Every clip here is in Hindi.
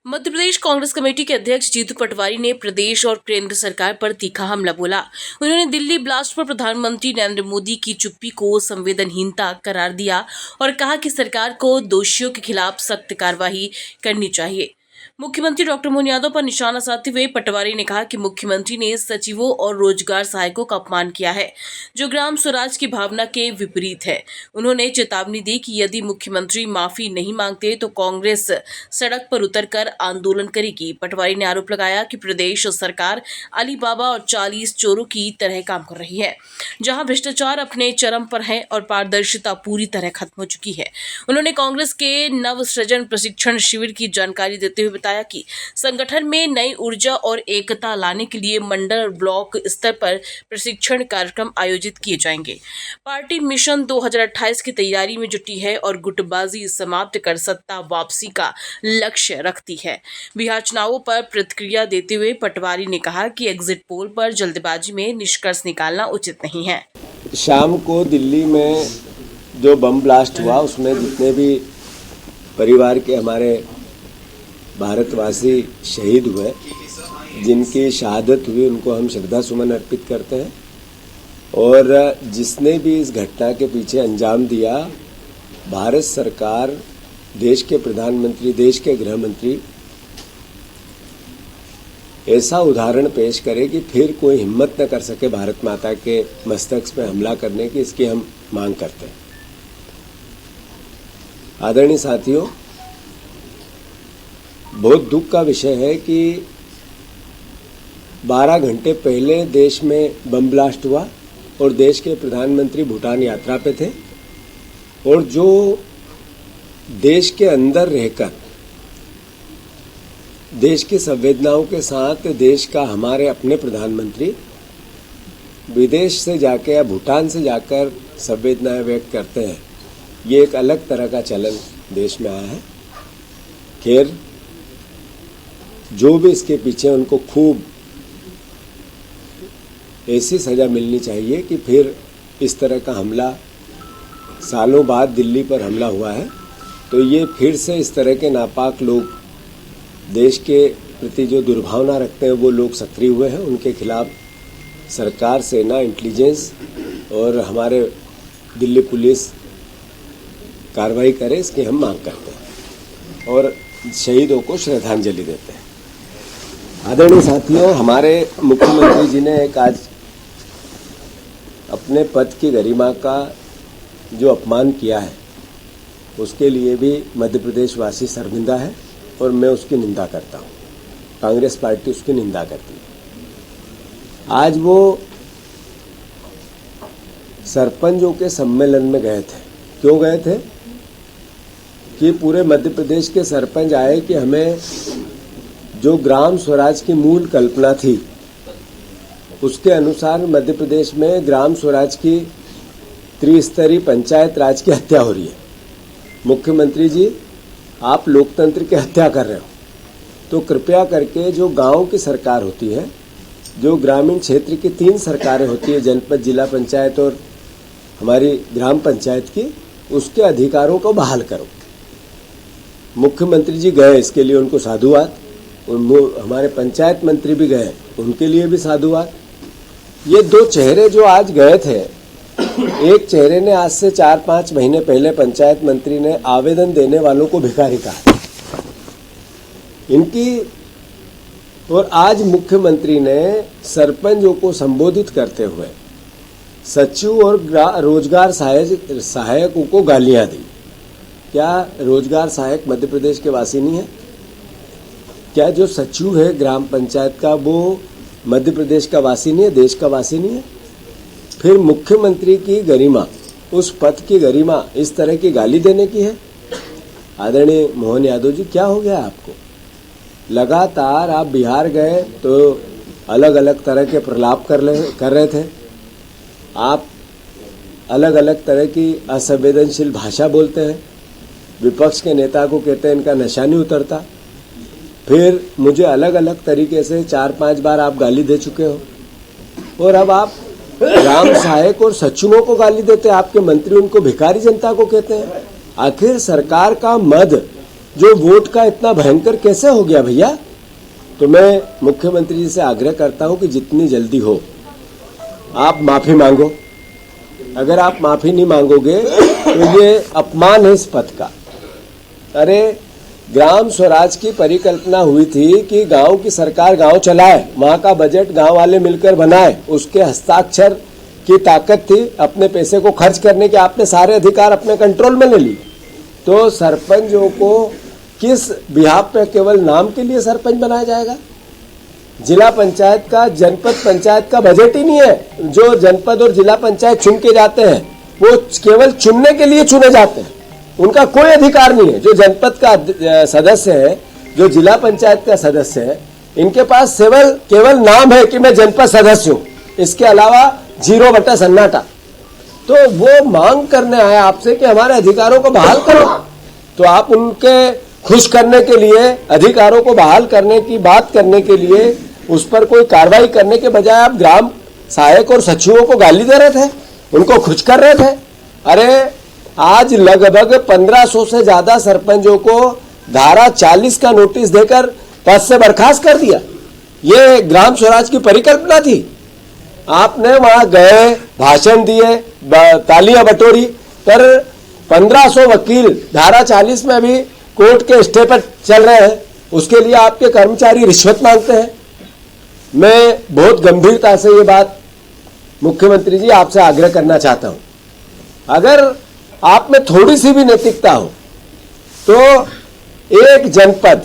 मध्य प्रदेश कांग्रेस कमेटी के अध्यक्ष जीतू पटवारी ने प्रदेश और केंद्र सरकार पर तीखा हमला बोला। उन्होंने दिल्ली ब्लास्ट पर प्रधानमंत्री नरेंद्र मोदी की चुप्पी को संवेदनहीनता करार दिया और कहा कि सरकार को दोषियों के खिलाफ सख्त कार्रवाई करनी चाहिए। मुख्यमंत्री डॉक्टर मोहन यादव पर निशाना साधते हुए पटवारी ने कहा कि मुख्यमंत्री ने सचिवों और रोजगार सहायकों का अपमान किया है, जो ग्राम स्वराज की भावना के विपरीत है। उन्होंने चेतावनी दी कि यदि मुख्यमंत्री माफी नहीं मांगते तो कांग्रेस सड़क पर उतरकर आंदोलन करेगी। पटवारी ने आरोप लगाया कि प्रदेश सरकार अलीबाबा और 40 चोरों की तरह काम कर रही है, जहां भ्रष्टाचार अपने चरम पर है और पारदर्शिता पूरी तरह खत्म हो चुकी है। उन्होंने कांग्रेस के नवसृजन प्रशिक्षण शिविर की जानकारी देते हुए बताया कि संगठन में नई ऊर्जा और एकता लाने के लिए मंडल और ब्लॉक स्तर पर प्रशिक्षण कार्यक्रम आयोजित किए जाएंगे। पार्टी मिशन 2028 की तैयारी में जुटी है और गुटबाजी समाप्त कर सत्ता वापसी का लक्ष्य रखती है। बिहार चुनावों पर प्रतिक्रिया देते हुए पटवारी ने कहा कि एग्जिट पोल पर जल्दबाजी में निष्कर्ष निकालना उचित नहीं है। शाम को दिल्ली में जो बम ब्लास्ट हुआ उसमें जितने भी परिवार के हमारे भारतवासी शहीद हुए, जिनकी शहादत हुई, उनको हम श्रद्धा सुमन अर्पित करते हैं। और जिसने भी इस घटना के पीछे अंजाम दिया, भारत सरकार, देश के प्रधानमंत्री, देश के गृह मंत्री ऐसा उदाहरण पेश करे कि फिर कोई हिम्मत न कर सके भारत माता के मस्तक पे हमला करने की, इसकी हम मांग करते हैं। आदरणीय साथियों, बहुत दुख का विषय है कि 12 घंटे पहले देश में बम ब्लास्ट हुआ और देश के प्रधानमंत्री भूटान यात्रा पे थे, और जो देश के अंदर रहकर देश की संवेदनाओं के साथ देश का हमारे अपने प्रधानमंत्री विदेश से जाकर या भूटान से जाकर संवेदनाएं व्यक्त करते हैं, ये एक अलग तरह का चलन देश में आया है। खैर, जो भी इसके पीछे, उनको खूब ऐसी सजा मिलनी चाहिए कि फिर इस तरह का हमला, सालों बाद दिल्ली पर हमला हुआ है, तो ये फिर से इस तरह के नापाक लोग, देश के प्रति जो दुर्भावना रखते हैं, वो लोग सक्रिय हुए हैं। उनके खिलाफ सरकार, सेना, इंटेलिजेंस और हमारे दिल्ली पुलिस कार्रवाई करे, इसकी हम मांग करते हैं और शहीदों को श्रद्धांजलि देते हैं। आदरणीय साथियों, हमारे मुख्यमंत्री जी ने एक आज अपने पद की गरिमा का जो अपमान किया है, उसके लिए भी मध्य प्रदेश वासी शर्मिंदा है और मैं उसकी निंदा करता हूँ। कांग्रेस पार्टी उसकी निंदा करती है। आज वो सरपंचों के सम्मेलन में गए थे। क्यों गए थे? कि पूरे मध्य प्रदेश के सरपंच आए कि हमें जो ग्राम स्वराज की मूल कल्पना थी, उसके अनुसार मध्य प्रदेश में ग्राम स्वराज की त्रिस्तरीय पंचायत राज की हत्या हो रही है। मुख्यमंत्री जी, आप लोकतंत्र की हत्या कर रहे हो, तो कृपया करके जो गांव की सरकार होती है, जो ग्रामीण क्षेत्र की 3 सरकारें होती है, जनपद, जिला पंचायत और हमारी ग्राम पंचायत की, उसके अधिकारों को बहाल करो। मुख्यमंत्री जी गए, इसके लिए उनको साधुवाद। हमारे पंचायत मंत्री भी गए, उनके लिए भी साधुवाद। ये 2 चेहरे जो आज गए थे, एक चेहरे ने आज से 4-5 महीने पहले पंचायत मंत्री ने आवेदन देने वालों को भिखारी कहा इनकी, और आज मुख्यमंत्री ने सरपंचों को संबोधित करते हुए सचिव और रोजगार सहायकों को गालियां दी। क्या रोजगार सहायक मध्य प्रदेश के वासी नहीं है? क्या जो सचिव है ग्राम पंचायत का, वो मध्य प्रदेश का वासी नहीं है, देश का वासी नहीं है? फिर मुख्यमंत्री की गरिमा, उस पद की गरिमा इस तरह की गाली देने की है? आदरणीय मोहन यादव जी, क्या हो गया आपको? लगातार आप बिहार गए तो अलग अलग तरह के प्रलाप कर रहे थे। आप अलग अलग तरह की असंवेदनशील भाषा बोलते हैं, विपक्ष के नेता को कहते हैं इनका नशा नहीं उतरता। फिर मुझे अलग अलग तरीके से 4-5 बार आप गाली दे चुके हो, और अब आप ग्राम सहायक और सचिवों को गाली देते हैं, आपके मंत्री उनको भिखारी जनता को कहते हैं। आखिर सरकार का मद जो वोट का इतना भयंकर कैसे हो गया भैया? तो मैं मुख्यमंत्री जी से आग्रह करता हूं कि जितनी जल्दी हो आप माफी मांगो। अगर आप माफी नहीं मांगोगे तो ये अपमान है इस पद का। अरे ग्राम स्वराज की परिकल्पना हुई थी कि गांव की सरकार गांव चलाए, वहां का बजट गांव वाले मिलकर बनाए, उसके हस्ताक्षर की ताकत थी अपने पैसे को खर्च करने के। आपने सारे अधिकार अपने कंट्रोल में ले लिए। तो सरपंचों को किस बिहाफ पे केवल नाम के लिए सरपंच बनाया जाएगा? जिला पंचायत का, जनपद पंचायत का बजट ही नहीं है। जो जनपद और जिला पंचायत चुन के जाते हैं वो केवल चुनने के लिए चुने जाते हैं, उनका कोई अधिकार नहीं है। जो जनपद का सदस्य है, जो जिला पंचायत का सदस्य है, इनके पास केवल नाम है कि मैं जनपद सदस्य हूं, इसके अलावा 0 बटा सन्नाटा। तो वो मांग करने आया आपसे कि हमारे अधिकारों को बहाल करो, तो आप उनके खुश करने के लिए, अधिकारों को बहाल करने की बात करने के लिए उस पर कोई कार्रवाई करने के बजाय आप ग्राम सहायक और सचिवों को गाली दे रहे थे, उनको खुश कर रहे थे। अरे आज लगभग 1500 से ज्यादा सरपंचों को धारा 40 का नोटिस देकर पद से बर्खास्त कर दिया। ये ग्राम स्वराज की परिकल्पना थी। आपने वहां गए, भाषण दिए, तालियां बटोरी, पर 1500 वकील धारा 40 में भी कोर्ट के स्टे पर चल रहे हैं। उसके लिए आपके कर्मचारी रिश्वत मांगते हैं। मैं बहुत गंभीरता से ये बात मुख्यमंत्री जी आपसे आग्रह करना चाहता हूं, अगर आप में थोड़ी सी भी नैतिकता हो तो एक जनपद,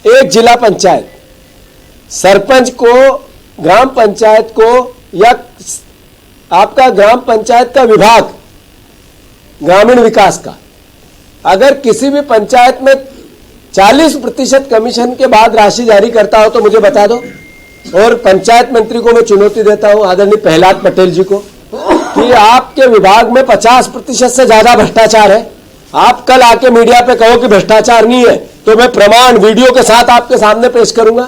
एक जिला पंचायत सरपंच को, ग्राम पंचायत को, या आपका ग्राम पंचायत का विभाग ग्रामीण विकास का, अगर किसी भी पंचायत में 40% कमीशन के बाद राशि जारी करता हो तो मुझे बता दो। और पंचायत मंत्री को मैं चुनौती देता हूं, आदरणीय प्रहलाद पटेल जी को, कि आपके विभाग में 50% से ज्यादा भ्रष्टाचार है। आप कल आके मीडिया पे कहो कि भ्रष्टाचार नहीं है, तो मैं प्रमाण वीडियो के साथ आपके सामने पेश करूंगा।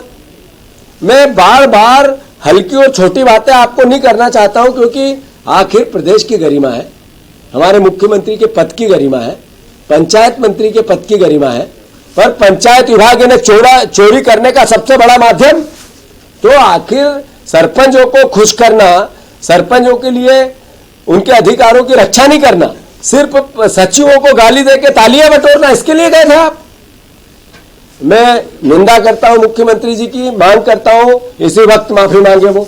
मैं बार बार हल्की और छोटी बातें आपको नहीं करना चाहता हूं, क्योंकि आखिर प्रदेश की गरिमा है, हमारे मुख्यमंत्री के पद की गरिमा है, पंचायत मंत्री के पद की गरिमा है। पर पंचायत विभाग ने चोरी करने का सबसे बड़ा माध्यम, तो आखिर सरपंचों को खुश करना, सरपंचों के लिए उनके अधिकारों की रक्षा नहीं करना, सिर्फ सचिवों को गाली देके तालियां बटोरना, इसके लिए गए थे आप। मैं निंदा करता हूं मुख्यमंत्री जी की, मांग करता हूं इसी वक्त माफी मांगे वो।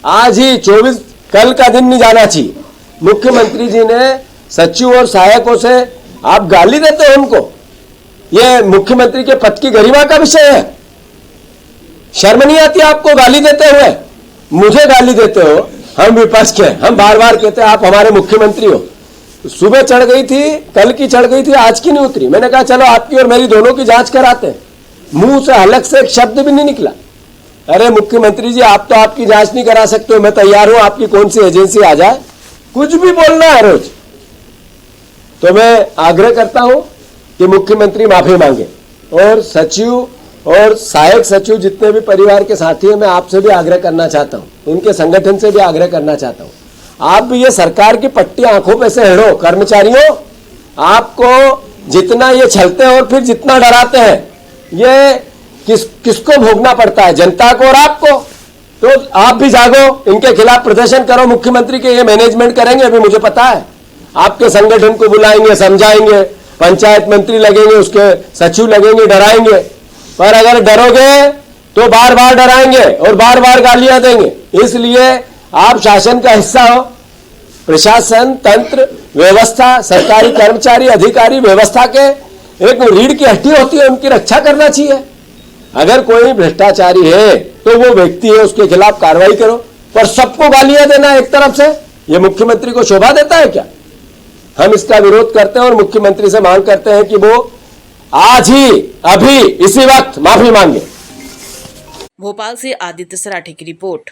आज ही 24, कल का दिन नहीं जाना चाहिए। मुख्यमंत्री जी ने सचिव और सहायकों से आप गाली देते हो उनको, ये मुख्यमंत्री के पद की गरिमा का विषय है। शर्म नहीं आती आपको गाली देते हुए? मुझे गाली देते हो, हम विपक्ष के, हम बार बार कहते हैं आप हमारे मुख्यमंत्री हो। सुबह चढ़ गई थी, कल की चढ़ गई थी, आज की नहीं उतरी। मैंने कहा चलो आपकी और मेरी दोनों की जांच कराते हैं। मुंह से हलक से एक शब्द भी नहीं निकला। अरे मुख्यमंत्री जी, आप तो आपकी जांच नहीं करा सकते हो, मैं तैयार हूं, आपकी कौन सी एजेंसी आ जाए, कुछ भी बोलना है रोज। तो मैं आग्रह करता हूं कि मुख्यमंत्री माफी मांगे, और सचिव और सहायक सचिव जितने भी परिवार के साथी हैं, मैं आपसे भी आग्रह करना चाहता हूं, उनके संगठन से भी आग्रह करना चाहता हूं, आप भी ये सरकार की पट्टी आंखों पे से हेड़ो। कर्मचारियों, आपको जितना ये छलते हैं और फिर जितना डराते हैं, ये किसको भोगना पड़ता है, जनता को और आपको। तो आप भी जागो, इनके खिलाफ प्रदर्शन करो। मुख्यमंत्री के ये मैनेजमेंट करेंगे, अभी मुझे पता है, आपके संगठन को बुलाएंगे, समझाएंगे, पंचायत मंत्री लगेंगे, उसके सचिव लगेंगे, डराएंगे। पर अगर डरोगे तो बार बार डराएंगे और बार बार गालियां देंगे। इसलिए आप शासन का हिस्सा हो। प्रशासन, तंत्र, व्यवस्था, सरकारी कर्मचारी, अधिकारी व्यवस्था के एक रीढ़ की हड्डी होती है, उनकी रक्षा करना चाहिए। अगर कोई भ्रष्टाचारी है तो वो व्यक्ति है, उसके खिलाफ कार्रवाई करो। पर सबको गालियां देना एक तरफ से, ये मुख्यमंत्री को शोभा देता है क्या? हम इसका विरोध करते हैं और मुख्यमंत्री से मांग करते हैं कि वो आज ही, अभी, इसी वक्त माफी मांगे। भोपाल से आदित्य सराठे की रिपोर्ट।